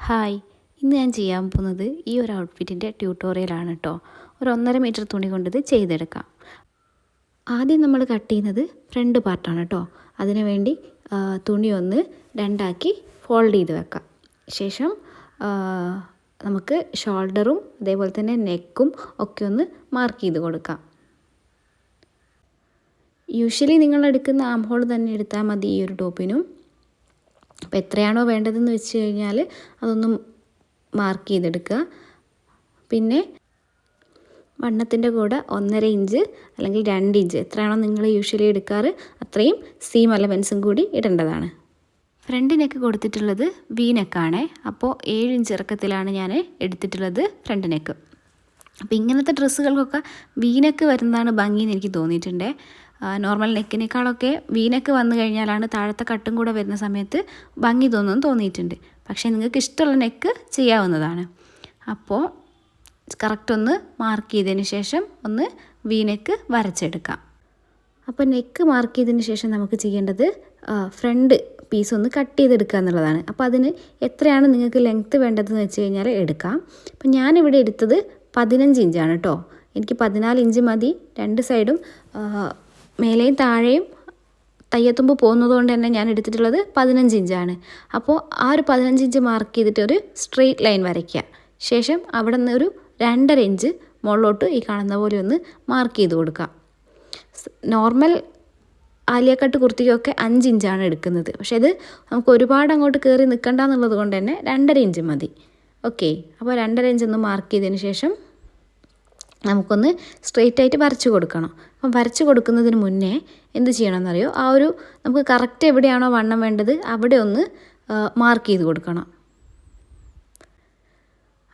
Hi, ഇന്ന് ഞാൻ ചെയ്യാൻ പോകുന്നത് ഈ ഒരു ഔട്ട്ഫിറ്റിൻ്റെ ട്യൂട്ടോറിയലാണ് കേട്ടോ. ഒരു 1.5 മീറ്റർ തുണി കൊണ്ടിത് ചെയ്തെടുക്കാം. ആദ്യം നമ്മൾ കട്ട് ചെയ്യുന്നത് ഫ്രണ്ട് പാർട്ടാണ് കേട്ടോ. അതിനു വേണ്ടി തുണി ഒന്ന് രണ്ടാക്കി ഫോൾഡ് ചെയ്ത് വെക്കാം. ശേഷം നമുക്ക് ഷോൾഡറും അതേപോലെ തന്നെ നെക്കും ഒക്കെ ഒന്ന് മാർക്ക് ചെയ്ത് കൊടുക്കാം. യൂഷ്വലി നിങ്ങളെടുക്കുന്ന ആം ഹോൾ തന്നെ എടുത്താൽ മതി ഈ ഒരു ടോപ്പിനും. അപ്പോൾ എത്രയാണോ വേണ്ടതെന്ന് വെച്ച് കഴിഞ്ഞാൽ അതൊന്നും മാർക്ക് ചെയ്തെടുക്കുക. പിന്നെ വണ്ണത്തിൻ്റെ കൂടെ 1.5 ഇഞ്ച് അല്ലെങ്കിൽ 2 ഇഞ്ച് എത്രയാണോ നിങ്ങൾ യൂഷ്വലി എടുക്കാറ് അത്രയും സീം അലവൻസും കൂടി ഇടേണ്ടതാണ്. ഫ്രണ്ട് നെക്ക് കൊടുത്തിട്ടുള്ളത് വി നെക്കാണ്. അപ്പോൾ 7 ഇഞ്ച് ഇറക്കത്തിലാണ് ഞാൻ എടുത്തിട്ടുള്ളത് ഫ്രണ്ട് നെക്ക്. അപ്പോൾ ഇങ്ങനത്തെ ഡ്രസ്സുകൾക്കൊക്കെ വി നെക്ക് വരുന്നതാണ് ഭംഗിയെന്ന് എനിക്ക് തോന്നിയിട്ടുണ്ട്. നോർമൽ നെക്കിനേക്കാളൊക്കെ വി നെക്ക് വന്നു കഴിഞ്ഞാലാണ് താഴത്തെ കട്ടും കൂടെ വരുന്ന സമയത്ത് ഭംഗി തോന്നിയിട്ടുണ്ട്. പക്ഷേ നിങ്ങൾക്ക് ഇഷ്ടമുള്ള നെക്ക് ചെയ്യാവുന്നതാണ്. അപ്പോൾ കറക്റ്റ് ഒന്ന് മാർക്ക് ചെയ്തതിന് ശേഷം ഒന്ന് വി നെക്ക് വരച്ചെടുക്കാം. അപ്പോൾ നെക്ക് മാർക്ക് ചെയ്തതിന് ശേഷം നമുക്ക് ചെയ്യേണ്ടത് ഫ്രണ്ട് പീസ് ഒന്ന് കട്ട് ചെയ്തെടുക്കുക എന്നുള്ളതാണ്. അപ്പോൾ അതിന് എത്രയാണ് നിങ്ങൾക്ക് ലെങ്ത്ത് വേണ്ടതെന്ന് വെച്ച് കഴിഞ്ഞാൽ എടുക്കാം. അപ്പോൾ ഞാനിവിടെ എടുത്തത് 15 ഇഞ്ചാണ് കേട്ടോ. എനിക്ക് 14 ഇഞ്ച് മതി. രണ്ട് സൈഡും മേലെയും താഴെയും തയ്യത്തുമ്പ് പോകുന്നത് കൊണ്ട് തന്നെ ഞാൻ എടുത്തിട്ടുള്ളത് 15 ഇഞ്ചാണ്. അപ്പോൾ ആ ഒരു 15 ഇഞ്ച് മാർക്ക് ചെയ്തിട്ട് ഒരു സ്ട്രെയിറ്റ് ലൈൻ വരയ്ക്കുക. ശേഷം അവിടെ നിന്ന് ഒരു 2.5 ഇഞ്ച് മുകളിലോട്ട് ഈ കാണുന്ന പോലെ ഒന്ന് മാർക്ക് ചെയ്ത് കൊടുക്കുക. നോർമൽ ആലിയ കട്ട് കുർത്തിക്കൊക്കെ 5 ഇഞ്ചാണ് എടുക്കുന്നത്. പക്ഷേ ഇത് നമുക്ക് ഒരുപാട് അങ്ങോട്ട് കയറി നിൽക്കണ്ട എന്നുള്ളത് കൊണ്ട് തന്നെ 2.5 ഇഞ്ച് മതി. ഓക്കെ, അപ്പോൾ 2.5 ഇഞ്ച് ഒന്ന് മാർക്ക് ചെയ്തതിന് ശേഷം നമുക്കൊന്ന് സ്ട്രെയിറ്റ് ആയിട്ട് വരച്ച് കൊടുക്കണം. അപ്പം വരച്ച് കൊടുക്കുന്നതിന് മുന്നേ എന്ത് ചെയ്യണമെന്നറിയോ, ആ ഒരു നമുക്ക് കറക്റ്റ് എവിടെയാണോ വണ്ണം വേണ്ടത് അവിടെ ഒന്ന് മാർക്ക് ചെയ്ത് കൊടുക്കണം.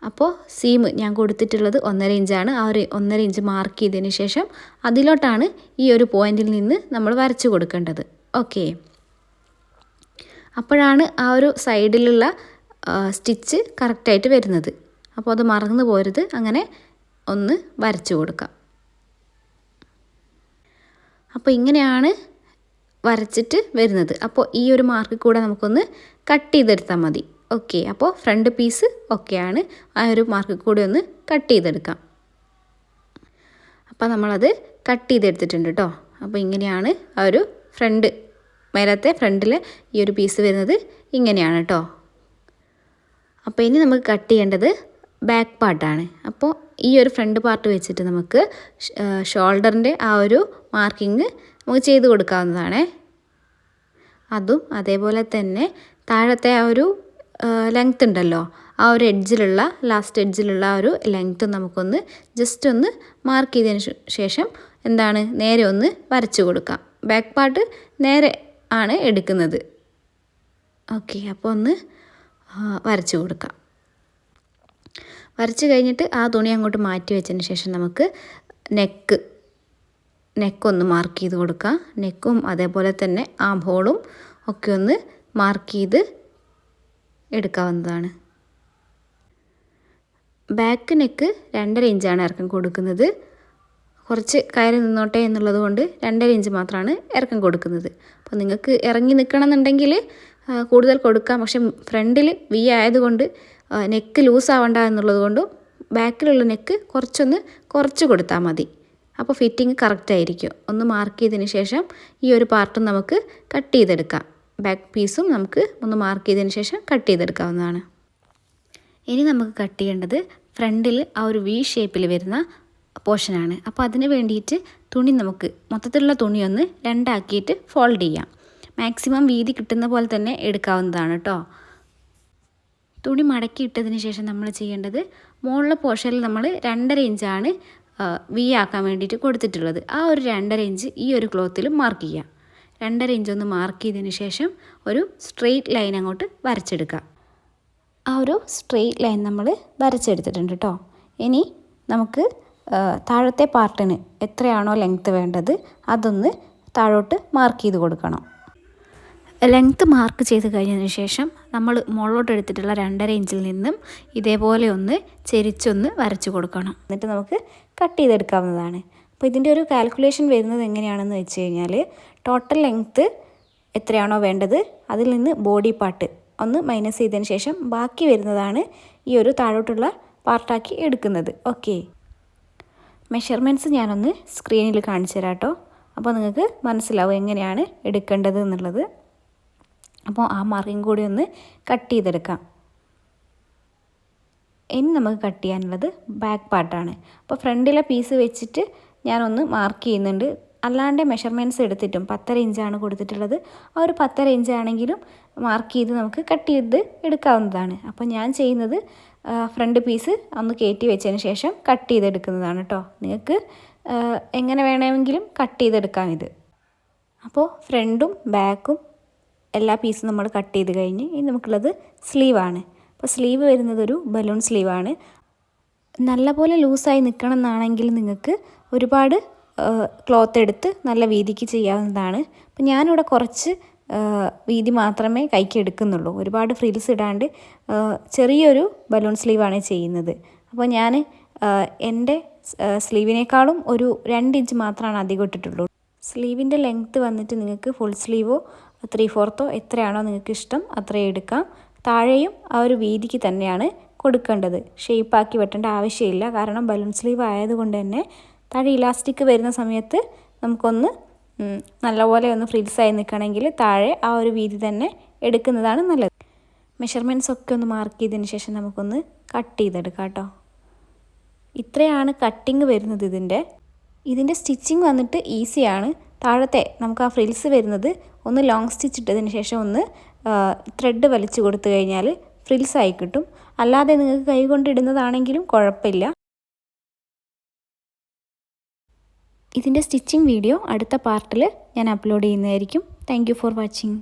അപ്പോൾ സീം ഞാൻ കൊടുത്തിട്ടുള്ളത് 1.5 ഇഞ്ചാണ്. ആ ഒരു 1.5 ഇഞ്ച് മാർക്ക് ചെയ്തതിന് ശേഷം അതിലോട്ടാണ് ഈ ഒരു പോയിന്റിൽ നിന്ന് നമ്മൾ വരച്ച് കൊടുക്കേണ്ടത്. ഓക്കെ, അപ്പോഴാണ് ആ ഒരു സൈഡിലുള്ള സ്റ്റിച്ച് കറക്റ്റായിട്ട് വരുന്നത്. അപ്പോൾ അത് മറന്നു പോരുത്. അങ്ങനെ ഒന്ന് വരച്ച് കൊടുക്കാം. അപ്പോൾ ഇങ്ങനെയാണ് വരച്ചിട്ട് വരുന്നത്. അപ്പോൾ ഈ ഒരു മാർക്കിൽ കൂടെ നമുക്കൊന്ന് കട്ട് ചെയ്തെടുത്താൽ മതി. ഓക്കെ, അപ്പോൾ ഫ്രണ്ട് പീസ് ഓക്കെയാണ്. ആ ഒരു മാർക്കിൽ കൂടെ ഒന്ന് കട്ട് ചെയ്തെടുക്കാം. അപ്പോൾ നമ്മളത് കട്ട് ചെയ്തെടുത്തിട്ടുണ്ട് കേട്ടോ. അപ്പോൾ ഇങ്ങനെയാണ് ആ ഒരു മേലത്തെ ഫ്രണ്ടിൽ ഈ ഒരു പീസ് വരുന്നത് ഇങ്ങനെയാണ് കേട്ടോ. അപ്പോൾ ഇനി നമുക്ക് കട്ട് ചെയ്യേണ്ടത് ബാക്ക് പാർട്ടാണ്. അപ്പോൾ ഈ ഒരു ഫ്രണ്ട് പാർട്ട് വെച്ചിട്ട് നമുക്ക് ഷോൾഡറിൻ്റെ ആ ഒരു മാർക്കിങ് നമുക്ക് ചെയ്ത് കൊടുക്കാവുന്നതാണ്. അതും അതേപോലെ തന്നെ താഴത്തെ ആ ഒരു ലെങ്ത് ഉണ്ടല്ലോ, ആ ഒരു എഡ്ജിലുള്ള ലാസ്റ്റ് എഡ്ജിലുള്ള ആ ഒരു ലെങ്ത്ത് നമുക്കൊന്ന് ജസ്റ്റ് ഒന്ന് മാർക്ക് ചെയ്തതിന് ശേഷം നേരെ ഒന്ന് വരച്ച് കൊടുക്കാം. ബാക്ക് പാർട്ട് നേരെ ആണ് എടുക്കുന്നത്. ഓക്കെ, അപ്പോൾ ഒന്ന് വരച്ച് കൊടുക്കാം. വരച്ച് ആ തുണി അങ്ങോട്ട് മാറ്റി വെച്ചതിന് ശേഷം നമുക്ക് നെക്കൊന്ന് മാർക്ക് ചെയ്ത് കൊടുക്കാം. നെക്കും അതേപോലെ തന്നെ ആം ഹോളും ഒക്കെ ഒന്ന് മാർക്ക് ചെയ്ത് എടുക്കാവുന്നതാണ്. ബാക്ക് നെക്ക് 2.5 ഇഞ്ചാണ് ഇറക്കം കൊടുക്കുന്നത്. കുറച്ച് കയറി നിന്നോട്ടെ എന്നുള്ളത് കൊണ്ട് 2.5 ഇഞ്ച് മാത്രമാണ് ഇറക്കം കൊടുക്കുന്നത്. അപ്പോൾ നിങ്ങൾക്ക് ഇറങ്ങി നിൽക്കണം എന്നുണ്ടെങ്കിൽ കൂടുതൽ കൊടുക്കാം. പക്ഷെ ഫ്രണ്ടിൽ വി ആയതുകൊണ്ട് നെക്ക് ലൂസ് ആവണ്ട എന്നുള്ളത് കൊണ്ടും ബാക്കിലുള്ള നെക്ക് കുറച്ച് കൊടുത്താൽ മതി. അപ്പോൾ ഫിറ്റിങ് കറക്റ്റ് ആയിരിക്കും. ഒന്ന് മാർക്ക് ചെയ്തതിന് ശേഷം ഈ ഒരു പാർട്ടും നമുക്ക് കട്ട് ചെയ്തെടുക്കാം. ബാക്ക് പീസും നമുക്ക് ഒന്ന് മാർക്ക് ചെയ്തതിന് ശേഷം കട്ട് ചെയ്തെടുക്കാവുന്നതാണ്. ഇനി നമുക്ക് കട്ട് ചെയ്യേണ്ടത് ഫ്രണ്ടിൽ ആ ഒരു വി ഷേപ്പിൽ വരുന്ന പോർഷനാണ്. അപ്പോൾ അതിന് വേണ്ടിയിട്ട് നമുക്ക് മൊത്തത്തിലുള്ള തുണി ഒന്ന് രണ്ടാക്കിയിട്ട് ഫോൾഡ് ചെയ്യാം. മാക്സിമം വീതി കിട്ടുന്ന പോലെ തന്നെ എടുക്കാവുന്നതാണ് കേട്ടോ. തുണി മടക്കി ഇട്ടതിന് ശേഷം നമ്മൾ ചെയ്യേണ്ടത് മുകളിലെ പോർഷനിൽ നമ്മൾ 2.5 ഇഞ്ചാണ് വി ആക്കാൻ വേണ്ടിയിട്ട് കൊടുത്തിട്ടുള്ളത്. ആ ഒരു 2.5 ഇഞ്ച് ഈ ഒരു ക്ലോത്തിൽ മാർക്ക് ചെയ്യാം. 2.5 ഇഞ്ച് ഒന്ന് മാർക്ക് ചെയ്തതിന് ശേഷം ഒരു സ്ട്രെയിറ്റ് ലൈൻ അങ്ങോട്ട് വരച്ചെടുക്കാം. ആ ഒരു സ്ട്രെയിറ്റ് ലൈൻ നമ്മൾ വരച്ചെടുത്തിട്ടുണ്ട് കേട്ടോ. ഇനി നമുക്ക് താഴത്തെ പാർട്ടിന് എത്രയാണോ ലെങ്ത്ത് വേണ്ടത് അതൊന്ന് താഴോട്ട് മാർക്ക് ചെയ്ത് കൊടുക്കണം. ലെങ്ത്ത് മാർക്ക് ചെയ്ത് കഴിഞ്ഞതിന് ശേഷം നമ്മൾ മുകളിലോട്ട് എടുത്തിട്ടുള്ള 2.5 ഇഞ്ചിൽ നിന്നും ഇതേപോലെ ഒന്ന് ചെരിച്ചൊന്ന് വരച്ച് കൊടുക്കണം. എന്നിട്ട് നമുക്ക് കട്ട് ചെയ്തെടുക്കാവുന്നതാണ്. അപ്പോൾ ഇതിൻ്റെ ഒരു കാൽക്കുലേഷൻ വരുന്നത് എങ്ങനെയാണെന്ന് വെച്ച് കഴിഞ്ഞാൽ ടോട്ടൽ ലെങ്ത്ത് എത്രയാണോ വേണ്ടത് അതിൽ നിന്ന് ബോഡി പാർട്ട് ഒന്ന് മൈനസ് ചെയ്തതിന് ശേഷം ബാക്കി വരുന്നതാണ് ഈ ഒരു താഴോട്ടുള്ള പാർട്ടാക്കി എടുക്കുന്നത്. ഓക്കെ, മെഷർമെൻറ്റ്സ് ഞാനൊന്ന് സ്ക്രീനിൽ കാണിച്ചു തരാം കേട്ടോ. അപ്പോൾ നിങ്ങൾക്ക് മനസ്സിലാവും എങ്ങനെയാണ് എടുക്കേണ്ടത് എന്നുള്ളത്. അപ്പോൾ ആ മാർക്കിങ് കൂടി ഒന്ന് കട്ട് ചെയ്തെടുക്കാം. ഇനി നമുക്ക് കട്ട് ചെയ്യാനുള്ളത് ബാക്ക് പാർട്ടാണ്. അപ്പോൾ ഫ്രണ്ടിലെ പീസ് വെച്ചിട്ട് ഞാനൊന്ന് മാർക്ക് ചെയ്യുന്നുണ്ട്. അല്ലാണ്ട് മെഷർമെൻറ്റ്സ് എടുത്തിട്ടും 1.5 ഇഞ്ചാണ് കൊടുത്തിട്ടുള്ളത്. ആ ഒരു 1.5 ഇഞ്ചാണെങ്കിലും മാർക്ക് ചെയ്ത് നമുക്ക് കട്ട് ചെയ്ത് എടുക്കാവുന്നതാണ്. അപ്പോൾ ഞാൻ ചെയ്യുന്നത് ഫ്രണ്ട് പീസ് ഒന്ന് കയറ്റി വെച്ചതിന് ശേഷം കട്ട് ചെയ്തെടുക്കുന്നതാണ് കേട്ടോ. നിങ്ങൾക്ക് എങ്ങനെ വേണമെങ്കിലും കട്ട് ചെയ്തെടുക്കാം ഇത്. അപ്പോൾ ഫ്രണ്ടും ബാക്കും എല്ലാ പീസും നമ്മൾ കട്ട് ചെയ്ത് കഴിഞ്ഞ് ഇനി നമുക്കുള്ളത് സ്ലീവാണ്. അപ്പോൾ സ്ലീവ് വരുന്നത് ഒരു ബലൂൺ സ്ലീവാണ്. നല്ലപോലെ ലൂസായി നിൽക്കണം എന്നാണെങ്കിൽ നിങ്ങൾക്ക് ഒരുപാട് ക്ലോത്ത് എടുത്ത് നല്ല വീതിക്ക് ചെയ്യാവുന്നതാണ്. അപ്പോൾ ഞാനിവിടെ കുറച്ച് വീതി മാത്രമേ കൈക്ക് എടുക്കുന്നുള്ളൂ. ഒരുപാട് ഫ്രിൽസ് ഇടാണ്ട് ചെറിയൊരു ബലൂൺ സ്ലീവാണ് ചെയ്യുന്നത്. അപ്പോൾ ഞാൻ എൻ്റെ സ്ലീവിനേക്കാളും ഒരു 2 ഇഞ്ച് മാത്രമാണ് അധികം ഇട്ടിട്ടുള്ളൂ. സ്ലീവിൻ്റെ ലെങ്ത്ത് വന്നിട്ട് നിങ്ങൾക്ക് ഫുൾ സ്ലീവോ 3/4 എത്രയാണോ നിങ്ങൾക്ക് ഇഷ്ടം അത്രയും എടുക്കാം. താഴെയും ആ ഒരു വീതിക്ക് തന്നെയാണ് കൊടുക്കേണ്ടത്. ഷേപ്പാക്കി വെട്ടേണ്ട ആവശ്യമില്ല. കാരണം ബലൂൺ സ്ലീവ് ആയതുകൊണ്ട് തന്നെ താഴെ ഇലാസ്റ്റിക് വരുന്ന സമയത്ത് നമുക്കൊന്ന് നല്ലപോലെ ഒന്ന് ഫ്രിൽസായി നിൽക്കണമെങ്കിൽ താഴെ ആ ഒരു വീതി തന്നെ എടുക്കുന്നതാണ് നല്ലത്. മെഷർമെൻറ്റ്സ് ഒക്കെ ഒന്ന് മാർക്ക് ചെയ്തതിന് ശേഷം നമുക്കൊന്ന് കട്ട് ചെയ്തെടുക്കാം കേട്ടോ. ഇത്രയാണ് കട്ടിങ് വരുന്നത്. ഇതിൻ്റെ സ്റ്റിച്ചിങ് വന്നിട്ട് ഈസിയാണ്. താഴത്തെ നമുക്ക് ആ ഫ്രിൽസ് വരുന്നത് ഒന്ന് ലോങ് സ്റ്റിച്ച് ഇട്ടതിന് ശേഷം ഒന്ന് ത്രെഡ് വലിച്ചു കൊടുത്തു കഴിഞ്ഞാൽ ഫ്രിൽസായി കിട്ടും. അല്ലാതെ നിങ്ങൾക്ക് കൈ കൊണ്ടിടുന്നതാണെങ്കിലും കുഴപ്പമില്ല. ഇതിൻ്റെ സ്റ്റിച്ചിങ് വീഡിയോ അടുത്ത പാർട്ടിൽ ഞാൻ അപ്ലോഡ് ചെയ്യുന്നതായിരിക്കും. Thank you for watching.